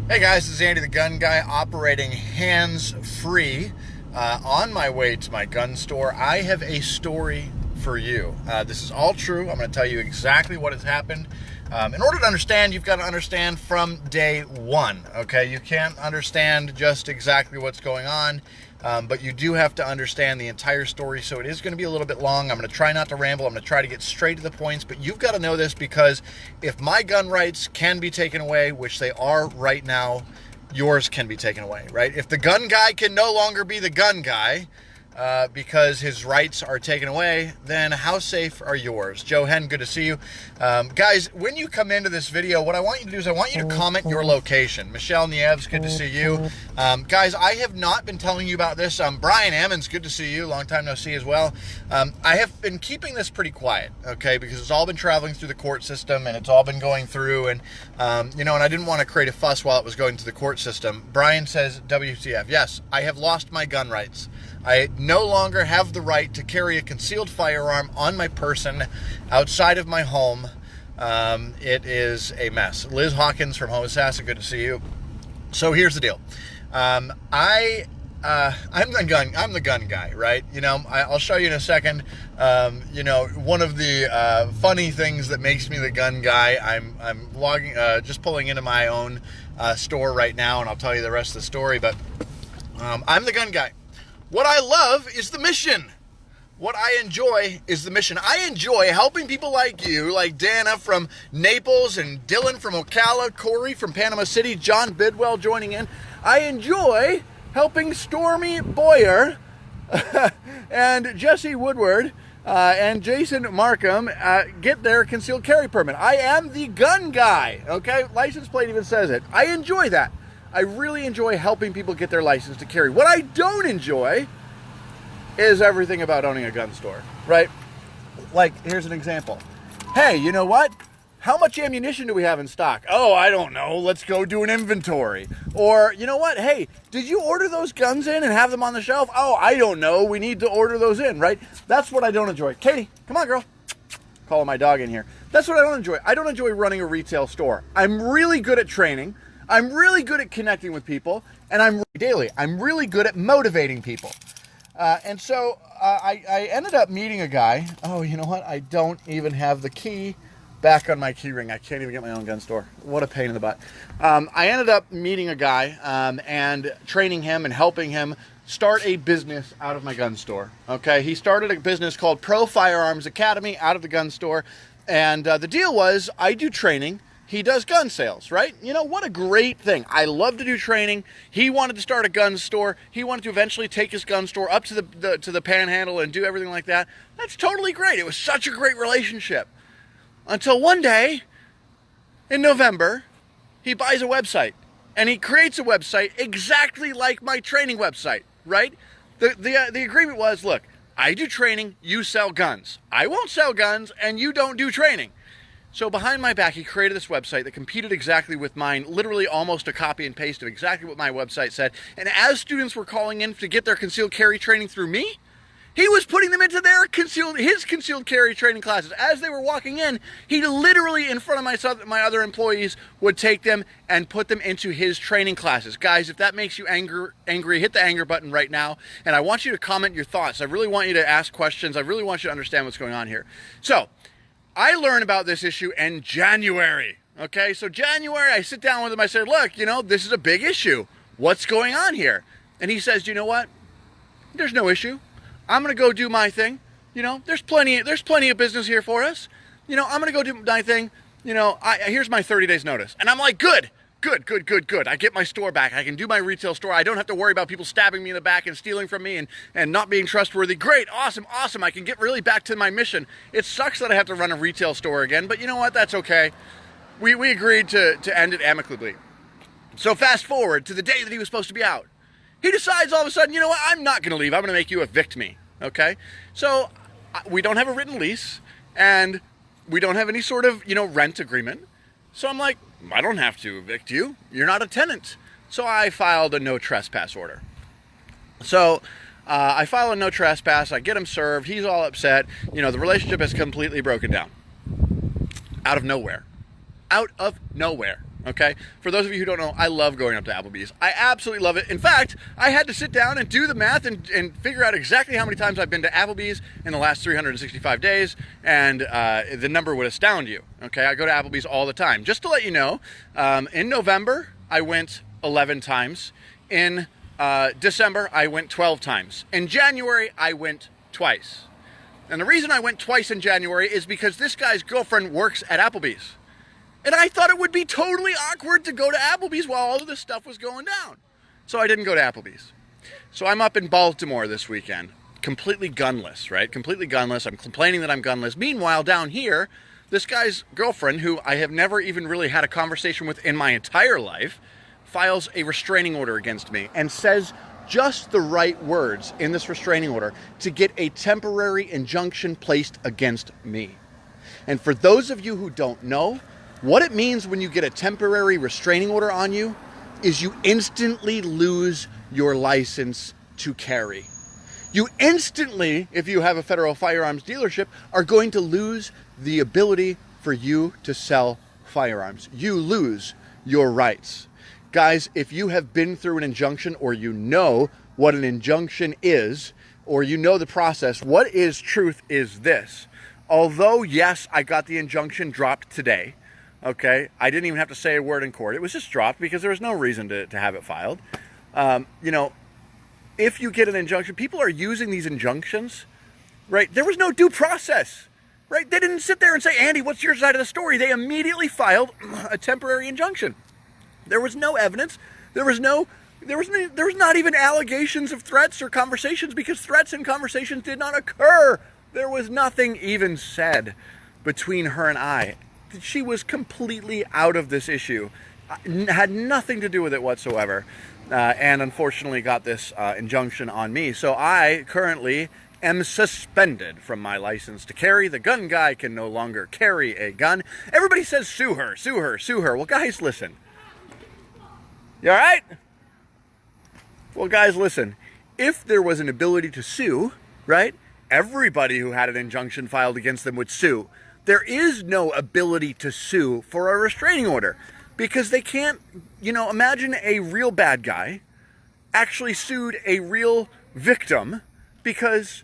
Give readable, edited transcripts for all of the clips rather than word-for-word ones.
Hey guys, this is Andy the Gun Guy operating hands-free on my way to my gun store. I have a story for you. This is all true. I'm going to tell you exactly what has happened. In order to understand, you've got to understand from day one, okay? You can't understand just exactly what's going on, but you do have to understand the entire story, so it is going to be a little bit long. I'm going to try not to ramble. I'm going to try to get straight to the points, but you've got to know this because if my gun rights can be taken away, which they are right now, yours can be taken away, right? If the gun guy can no longer be the gun guy because his rights are taken away, then how safe are yours? Joe Hen, good to see you. Guys, when you come into this video, what I want you to do is I want you to comment your location. Michelle Nieves, good to see you. Guys, I have not been telling you about this. Brian Ammons, good to see you. Long time no see as well. I have been keeping this pretty quiet, okay, because it's all been traveling through the court system and it's all been going through and, and I didn't want to create a fuss while it was going through the court system. Brian says, WTF. Yes, I have lost my gun rights. I no longer have the right to carry a concealed firearm on my person outside of my home. It is a mess. Liz Hawkins from Homosassa, good to see you. So here's the deal. I'm the gun guy, right? I'll show you in a second. One of the funny things that makes me the gun guy. I'm logging, just pulling into my own store right now, and I'll tell you the rest of the story. But I'm the gun guy. What I love is the mission. What I enjoy is the mission. I enjoy helping people like you, like Dana from Naples and Dylan from Ocala, Corey from Panama City, John Bidwell joining in. I enjoy helping Stormy Boyer and Jesse Woodward and Jason Markham get their concealed carry permit. I am the gun guy, okay? License plate even says it. I enjoy that. I really enjoy helping people get their license to carry. What I don't enjoy is everything about owning a gun store, right? Like, here's an example. Hey, you know what? How much ammunition do we have in stock? Oh, I don't know. Let's go do an inventory. Or, you know what? Hey, did you order those guns in and have them on the shelf? Oh, I don't know. We need to order those in, right? That's what I don't enjoy. Katie, come on, girl. Calling my dog in here. That's what I don't enjoy. I don't enjoy running a retail store. I'm really good at training. I'm really good at connecting with people, and I'm really good at motivating people. And so I ended up meeting a guy. Oh, you know what? I don't even have the key back on my key ring. I can't even get my own gun store. What a pain in the butt. I ended up meeting a guy and training him and helping him start a business out of my gun store. Okay, he started a business called Pro Firearms Academy out of the gun store. And the deal was I do training. He does gun sales, right? You know, what a great thing. I love to do training. He wanted to start a gun store. He wanted to eventually take his gun store up to the Panhandle and do everything like that. That's totally great. It was such a great relationship. Until one day, in November, he buys a website. And he creates a website exactly like my training website, right? The agreement was, look, I do training, you sell guns. I won't sell guns, and you don't do training. So behind my back, he created this website that competed exactly with mine, literally almost a copy and paste of exactly what my website said. And as students were calling in to get their concealed carry training through me, he was putting them into his concealed carry training classes. As they were walking in, he literally, in front of my other employees, would take them and put them into his training classes. Guys, if that makes you angry, hit the anger button right now. And I want you to comment your thoughts. I really want you to ask questions. I really want you to understand what's going on here. So, I learned about this issue in January, okay? So January, I sit down with him, I said, look, this is a big issue. What's going on here? And he says, you know what? There's no issue. I'm going to go do my thing. There's plenty of business here for us. I'm going to go do my thing. Here's my 30 days notice. And I'm like, good. I get my store back. I can do my retail store. I don't have to worry about people stabbing me in the back and stealing from me and not being trustworthy. Great, awesome. I can get really back to my mission. It sucks that I have to run a retail store again, but you know what? That's okay. We agreed to end it amicably. So fast forward to the day that he was supposed to be out. He decides all of a sudden, you know what? I'm not going to leave. I'm going to make you evict me, okay? So we don't have a written lease, and we don't have any sort of, rent agreement. So I'm like, I don't have to evict you. You're not a tenant. So I filed a no trespass order. So I file a no trespass. I get him served. He's all upset. The relationship has completely broken down. Out of nowhere. Okay? For those of you who don't know, I love going up to Applebee's. I absolutely love it. In fact, I had to sit down and do the math and figure out exactly how many times I've been to Applebee's in the last 365 days, and the number would astound you. Okay? I go to Applebee's all the time. Just to let you know, in November, I went 11 times. In December, I went 12 times. In January, I went twice. And the reason I went twice in January is because this guy's girlfriend works at Applebee's. And I thought it would be totally awkward to go to Applebee's while all of this stuff was going down. So I didn't go to Applebee's. So I'm up in Baltimore this weekend, completely gunless, right? Completely gunless. I'm complaining that I'm gunless. Meanwhile, down here, this guy's girlfriend, who I have never even really had a conversation with in my entire life, files a restraining order against me and says just the right words in this restraining order to get a temporary injunction placed against me. And for those of you who don't know, what it means when you get a temporary restraining order on you is you instantly lose your license to carry. You instantly, if you have a federal firearms dealership, are going to lose the ability for you to sell firearms. You lose your rights. Guys, if you have been through an injunction, or you know what an injunction is, or you know the process, what is truth is this. Although, yes, I got the injunction dropped today, okay? I didn't even have to say a word in court. It was just dropped because there was no reason to have it filed. If you get an injunction, people are using these injunctions, right? There was no due process, right? They didn't sit there and say, Andy, what's your side of the story? They immediately filed a temporary injunction. There was no evidence. There was not even allegations of threats or conversations, because threats and conversations did not occur. There was nothing even said between her and I. She was completely out of this issue. Had nothing to do with it whatsoever. And unfortunately got this injunction on me. So I currently am suspended from my license to carry. The gun guy can no longer carry a gun. Everybody says sue her, sue her, sue her. Well, guys, listen. You all right? Well, guys, listen. If there was an ability to sue, right, everybody who had an injunction filed against them would sue. There is no ability to sue for a restraining order, because they can't, imagine a real bad guy actually sued a real victim because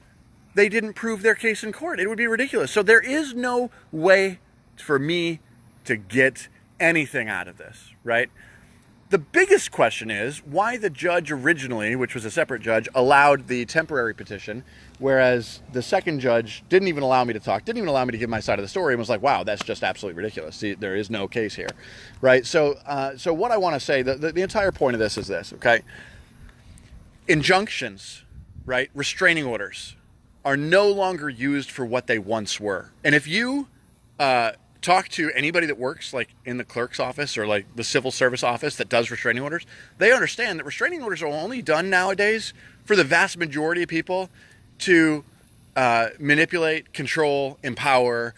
they didn't prove their case in court. It would be ridiculous. So there is no way for me to get anything out of this, right? The biggest question is why the judge originally, which was a separate judge, allowed the temporary petition, whereas the second judge didn't even allow me to talk, didn't even allow me to give my side of the story, and was like, wow, that's just absolutely ridiculous. See, there is no case here, right? So what I want to say, the entire point of this is this, okay? Injunctions, right, restraining orders, are no longer used for what they once were. And if you talk to anybody that works like in the clerk's office or like the civil service office that does restraining orders, they understand that restraining orders are only done nowadays for the vast majority of people to manipulate, control, empower,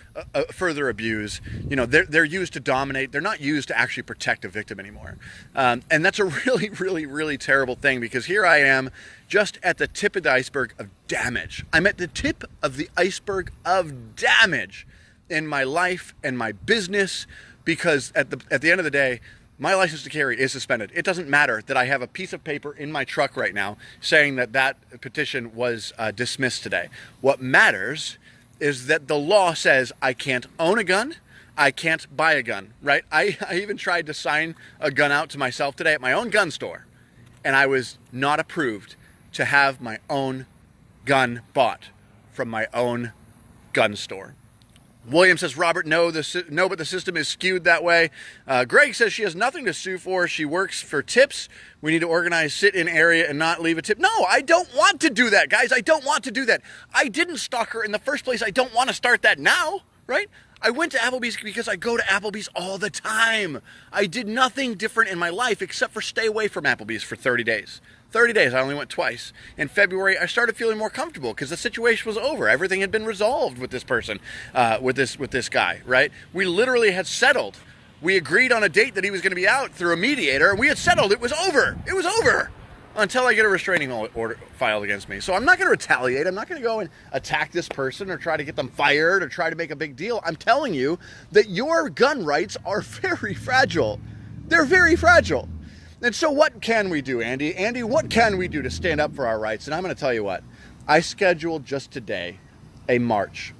further abuse. They're used to dominate. They're not used to actually protect a victim anymore. And that's a really, really, really terrible thing, because here I am just at the tip of the iceberg of damage. I'm at the tip of the iceberg of damage in my life and my business, because at the end of the day, my license to carry is suspended. It doesn't matter that I have a piece of paper in my truck right now saying that petition was dismissed today. What matters is that the law says I can't own a gun, I can't buy a gun, right? I even tried to sign a gun out to myself today at my own gun store, and I was not approved to have my own gun bought from my own gun store. William says, Robert, no, but the system is skewed that way. Greg says she has nothing to sue for. She works for tips. We need to organize sit-in area and not leave a tip. No, I don't want to do that, guys. I don't want to do that. I didn't stalk her in the first place. I don't want to start that now, right? I went to Applebee's because I go to Applebee's all the time. I did nothing different in my life except for stay away from Applebee's for 30 days. 30 days, I only went twice. In February, I started feeling more comfortable because the situation was over. Everything had been resolved with this person, with this guy, right? We literally had settled. We agreed on a date that he was going to be out through a mediator, and we had settled. It was over. It was over until I get a restraining order filed against me. So I'm not going to retaliate. I'm not going to go and attack this person or try to get them fired or try to make a big deal. I'm telling you that your gun rights are very fragile. They're very fragile. And so what can we do, Andy? Andy, what can we do to stand up for our rights? And I'm going to tell you what. I scheduled just today a march.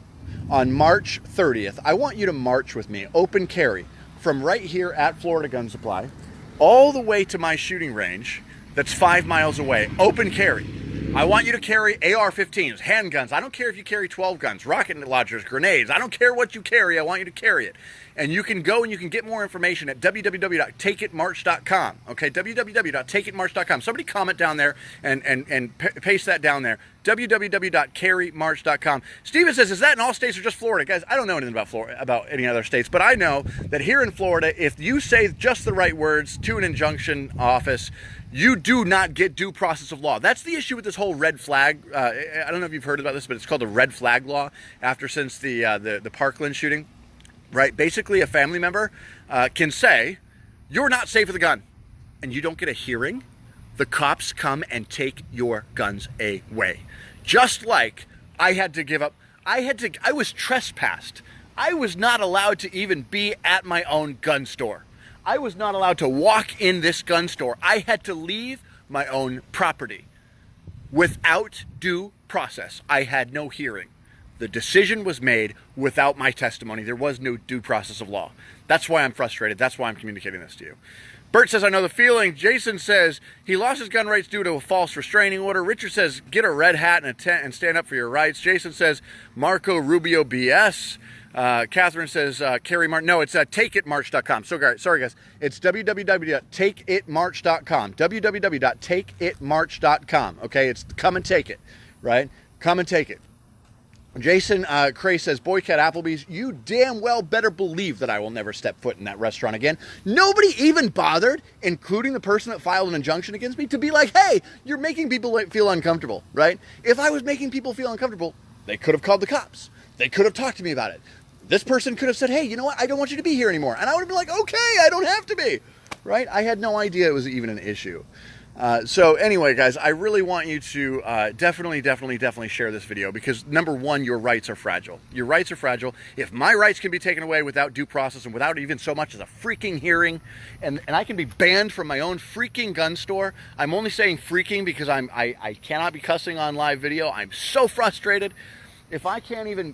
On March 30th, I want you to march with me, open carry, from right here at Florida Gun Supply all the way to my shooting range that's 5 miles away. Open carry. I want you to carry AR-15s, handguns. I don't care if you carry 12 guns, rocket launchers, grenades. I don't care what you carry. I want you to carry it. And you can go and you can get more information at www.takeitmarch.com. Okay, www.takeitmarch.com. Somebody comment down there and paste that down there. www.carrymarch.com. Steven says, is that in all states or just Florida? Guys, I don't know anything about Florida, about any other states, but I know that here in Florida, if you say just the right words to an injunction office, you do not get due process of law. That's the issue with this whole red flag. I don't know if you've heard about this, but it's called the red flag law since the Parkland shooting. Right? Basically, a family member can say, you're not safe with a gun, and you don't get a hearing. The cops come and take your guns away. Just like I had to give up. I was trespassed. I was not allowed to even be at my own gun store. I was not allowed to walk in this gun store. I had to leave my own property without due process. I had no hearing. The decision was made without my testimony. There was no due process of law. That's why I'm frustrated. That's why I'm communicating this to you. Bert says, I know the feeling. Jason says, he lost his gun rights due to a false restraining order. Richard says, get a red hat and a tent and stand up for your rights. Jason says, Marco Rubio BS. Catherine says, Carrie Martin. No, it's takeitmarch.com. Sorry, guys. It's www.takeitmarch.com. www.takeitmarch.com. Okay, it's come and take it, right? Come and take it. Jason Cray says, boycott Applebee's. You damn well better believe that I will never step foot in that restaurant again. Nobody even bothered, including the person that filed an injunction against me, to be like, hey, you're making people feel uncomfortable, right? If I was making people feel uncomfortable, they could have called the cops. They could have talked to me about it. This person could have said, hey, you know what? I don't want you to be here anymore. And I would have been like, okay, I don't have to be, right? I had no idea it was even an issue. So anyway, guys, I really want you to definitely share this video because, number one, your rights are fragile. Your rights are fragile. If my rights can be taken away without due process and without even so much as a freaking hearing, and I can be banned from my own freaking gun store, I'm only saying freaking because I cannot be cussing on live video. I'm so frustrated. If I can't even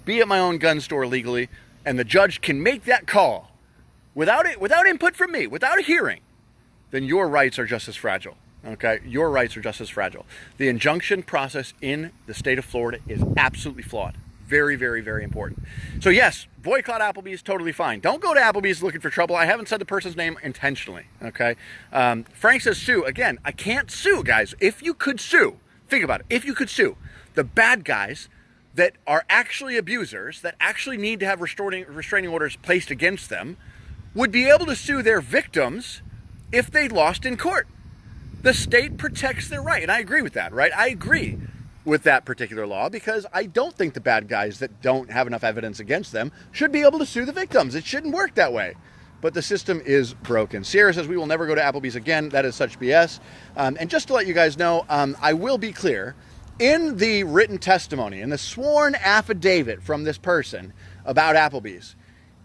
be at my own gun store legally and the judge can make that call without input from me, without a hearing, then your rights are just as fragile, okay? Your rights are just as fragile. The injunction process in the state of Florida is absolutely flawed. Very, very, very important. So yes, boycott Applebee's, totally fine. Don't go to Applebee's looking for trouble. I haven't said the person's name intentionally, okay? Frank says sue. Again, I can't sue, guys. If you could sue, think about it. If you could sue the bad guys that are actually abusers, that actually need to have restraining orders placed against them, would be able to sue their victims if they lost in court. The state protects their right, and I agree with that, right? I agree with that particular law because I don't think the bad guys that don't have enough evidence against them should be able to sue the victims. It shouldn't work that way. But the system is broken. Sierra says, we will never go to Applebee's again. That is such BS. And just to let you guys know, I will be clear. In the written testimony, in the sworn affidavit from this person about Applebee's,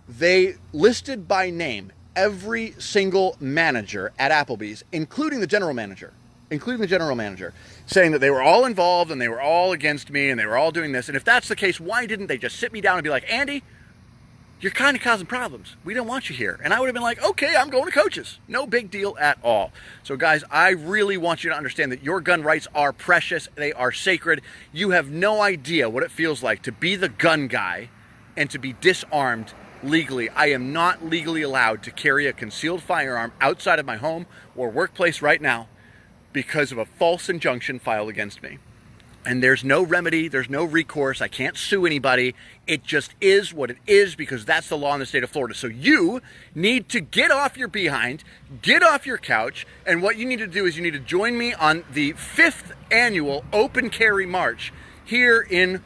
they listed by name every single manager at Applebee's, including the general manager, saying that they were all involved and they were all against me and they were all doing this. And if that's the case, why didn't they just sit me down and be like, Andy, you're kind of causing problems. We don't want you here. And I would have been like, okay, I'm going to Coach's. No big deal at all. So guys, I really want you to understand that your gun rights are precious. They are sacred. You have no idea what it feels like to be the gun guy and to be disarmed legally. I am not legally allowed to carry a concealed firearm outside of my home or workplace right now because of a false injunction filed against me. And there's no remedy, there's no recourse, I can't sue anybody. It just is what it is because that's the law in the state of Florida. So you need to get off your behind, get off your couch, and what you need to do is you need to join me on the 5th annual Open Carry March here in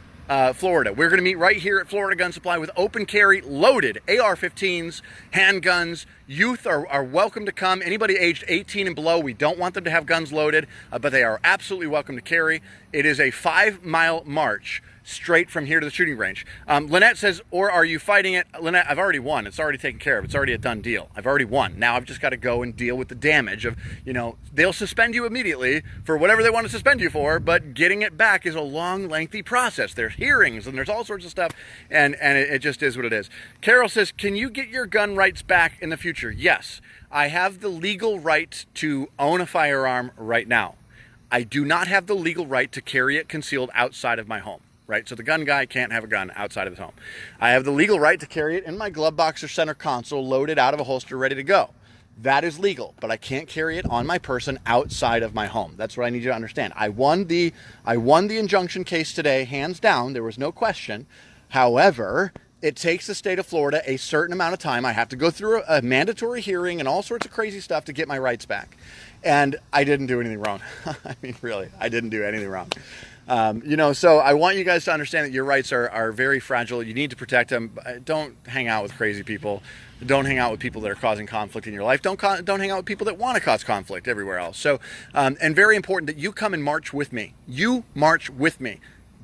Florida. We're going to meet right here at Florida Gun Supply with open carry loaded AR-15s, handguns. Youth are welcome to come. Anybody aged 18 and below, we don't want them to have guns loaded, but they are absolutely welcome to carry. It is a 5-mile march straight from here to the shooting range. Lynette says, or are you fighting it? Lynette, I've already won. It's already taken care of. It's already a done deal. I've already won. Now I've just got to go and deal with the damage of, they'll suspend you immediately for whatever they want to suspend you for, but getting it back is a long, lengthy process. There's hearings and there's all sorts of stuff, and it just is what it is. Carol says, can you get your gun rights back in the future? Yes. I have the legal right to own a firearm right now. I do not have the legal right to carry it concealed outside of my home, right? So the gun guy can't have a gun outside of his home. I have the legal right to carry it in my glove box or center console, loaded out of a holster, ready to go. That is legal, but I can't carry it on my person outside of my home. That's what I need you to understand. I won the injunction case today, hands down. There was no question. However, it takes the state of Florida a certain amount of time. I have to go through a mandatory hearing and all sorts of crazy stuff to get my rights back. And I didn't do anything wrong. I mean, really, I didn't do anything wrong. So I want you guys to understand that your rights are very fragile. You need to protect them. Don't hang out with crazy people. Don't hang out with people that are causing conflict in your life. Don't hang out with people that want to cause conflict everywhere else. So, and very important that you come and march with me. You march with me.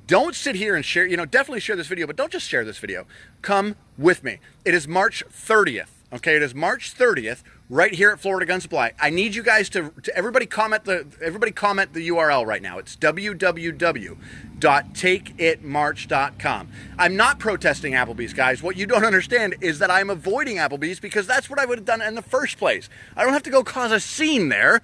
Don't sit here and share, definitely share this video, but don't just share this video. Come with me. It is March 30th. Okay, it is March 30th, right here at Florida Gun Supply. I need you guys to everybody comment the URL right now. It's www.takeitmarch.com. I'm not protesting Applebee's, guys. What you don't understand is that I'm avoiding Applebee's because that's what I would have done in the first place. I don't have to go cause a scene there.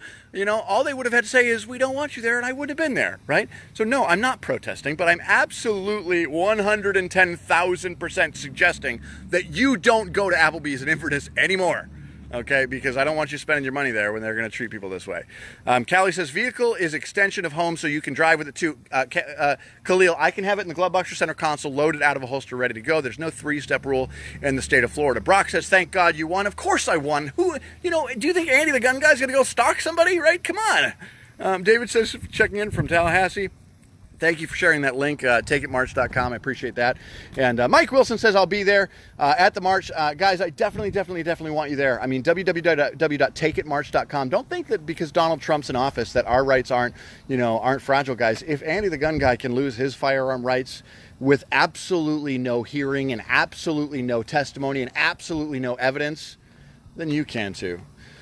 All they would have had to say is, we don't want you there, and I wouldn't have been there, right? So no, I'm not protesting, but I'm absolutely 110,000% suggesting that you don't go to Applebee's in Inverness anymore. Okay, because I don't want you spending your money there when they're going to treat people this way. Callie says, vehicle is extension of home, so you can drive with it too. Khalil, I can have it in the glove box or center console, loaded out of a holster, ready to go. There's no 3-step rule in the state of Florida. Brock says, thank God you won. Of course I won. Do you think Andy the gun guy's going to go stalk somebody, right? Come on. David says, checking in from Tallahassee. Thank you for sharing that link, takeitmarch.com. I appreciate that. And Mike Wilson says, I'll be there at the march. Guys, I definitely want you there. I mean, www.takeitmarch.com. Don't think that because Donald Trump's in office that our rights aren't fragile, guys. If Andy the gun guy can lose his firearm rights with absolutely no hearing and absolutely no testimony and absolutely no evidence, then you can too.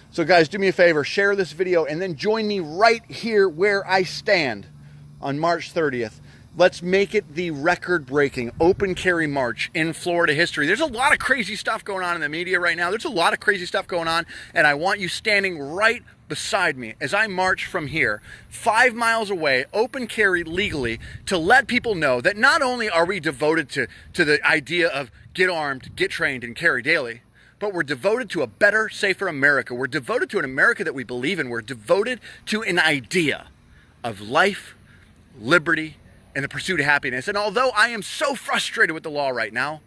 So guys, do me a favor, share this video and then join me right here where I stand on March 30th. Let's make it the record-breaking open carry march in Florida history. There's a lot of crazy stuff going on in the media right now. There's a lot of crazy stuff going on, and I want you standing right beside me as I march from here, 5 miles away, open carry legally, to let people know that not only are we devoted to the idea of get armed, get trained, and carry daily, but we're devoted to a better, safer America. We're devoted to an America that we believe in. We're devoted to an idea of life, liberty, and the pursuit of happiness. And although I am so frustrated with the law right now,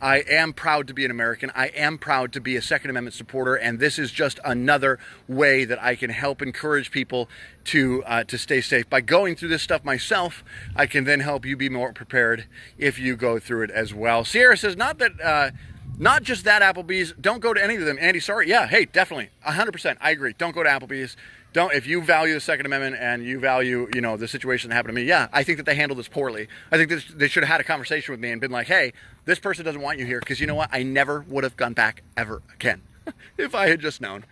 I am proud to be an American. I am proud to be a Second Amendment supporter, and this is just another way that I can help encourage people to stay safe. By going through this stuff myself, I can then help you be more prepared if you go through it as well. Sierra says, not just that Applebee's, don't go to any of them. Andy, sorry. Yeah, hey, definitely, 100%. I agree. Don't go to Applebee's. If you value the Second Amendment and you value, the situation that happened to me, yeah, I think that they handled this poorly. I think they should have had a conversation with me and been like, hey, this person doesn't want you here, because you know what? I never would have gone back ever again if I had just known.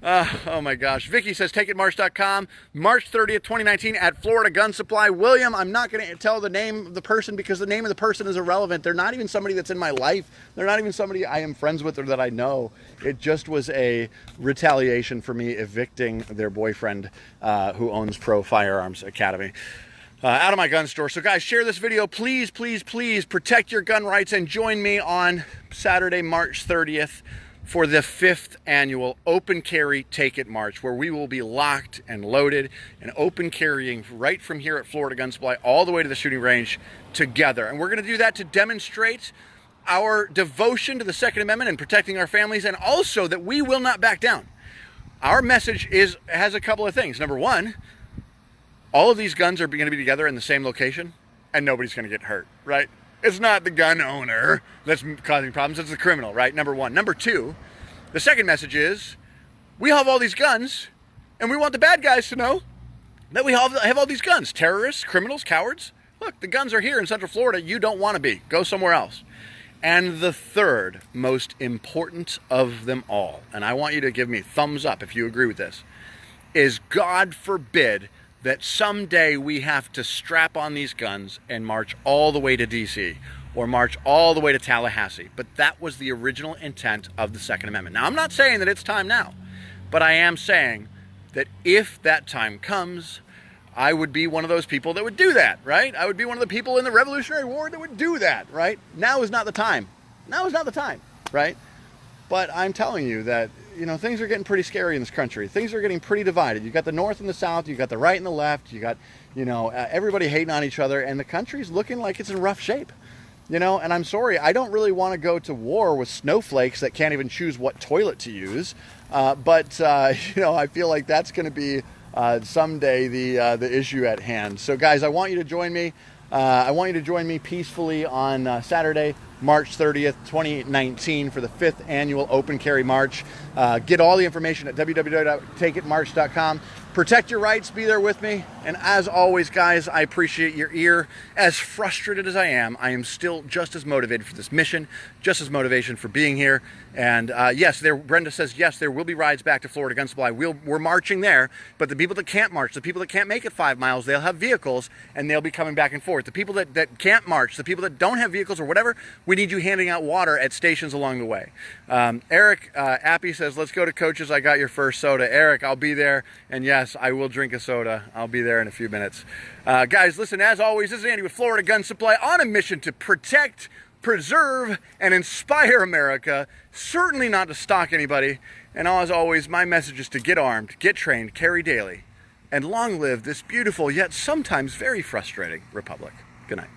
Oh my gosh. Vicky says, takeitmarch.com, March 30th, 2019 at Florida Gun Supply. William, I'm not going to tell the name of the person because the name of the person is irrelevant. They're not even somebody that's in my life. They're not even somebody I am friends with or that I know. It just was a retaliation for me evicting their boyfriend who owns Pro Firearms Academy. Out of my gun store. So guys, share this video. Please, please, please protect your gun rights and join me on Saturday, March 30th. For the 5th annual Open Carry Take It March, where we will be locked and loaded and open carrying right from here at Florida Gun Supply all the way to the shooting range together. And we're going to do that to demonstrate our devotion to the Second Amendment and protecting our families, and also that we will not back down. Our message has a couple of things. Number one, all of these guns are going to be together in the same location, and nobody's going to get hurt, right? It's not the gun owner that's causing problems, it's the criminal, right? Number one. Number two, the second message is, we have all these guns, and we want the bad guys to know that we have all these guns. Terrorists, criminals, cowards, look, the guns are here in Central Florida. You don't want to be. Go somewhere else. And the third most important of them all, and I want you to give me a thumbs up if you agree with this, is God forbid that someday we have to strap on these guns and march all the way to DC or march all the way to Tallahassee. But that was the original intent of the Second Amendment. Now, I'm not saying that it's time now, but I am saying that if that time comes, I would be one of those people that would do that, right? I would be one of the people in the Revolutionary War that would do that, right? Now is not the time. Now is not the time, right? But I'm telling you that, you know, things are getting pretty scary in this country. Things are getting pretty divided. You got the North and the South. You got the right and the left. You got, you know, everybody hating on each other, and the country's looking like it's in rough shape. You know, and I'm sorry, I don't really want to go to war with snowflakes that can't even choose what toilet to use. But you know, I feel like that's going to be someday the issue at hand. So guys, I want you to join me. I want you to join me peacefully on Saturday, March 30th, 2019 for the 5th annual Open Carry March. Get all the information at www.takeitmarch.com. Protect your rights, be there with me. And as always, guys, I appreciate your ear. As frustrated as I am still just as motivated for this mission, just as motivation for being here. And yes, Brenda says, yes, there will be rides back to Florida Gun Supply. We're marching there, but the people that can't march, the people that can't make it 5 miles, they'll have vehicles and they'll be coming back and forth. The people that can't march, the people that don't have vehicles or whatever, we need you handing out water at stations along the way. Eric Appy says, let's go to Coach's. I got your first soda. Eric, I'll be there. And yes, I will drink a soda. I'll be there in a few minutes. Guys, listen, as always, this is Andy with Florida Gun Supply on a mission to protect, preserve, and inspire America. Certainly not to stalk anybody. And as always, my message is to get armed, get trained, carry daily, and long live this beautiful yet sometimes very frustrating republic. Good night.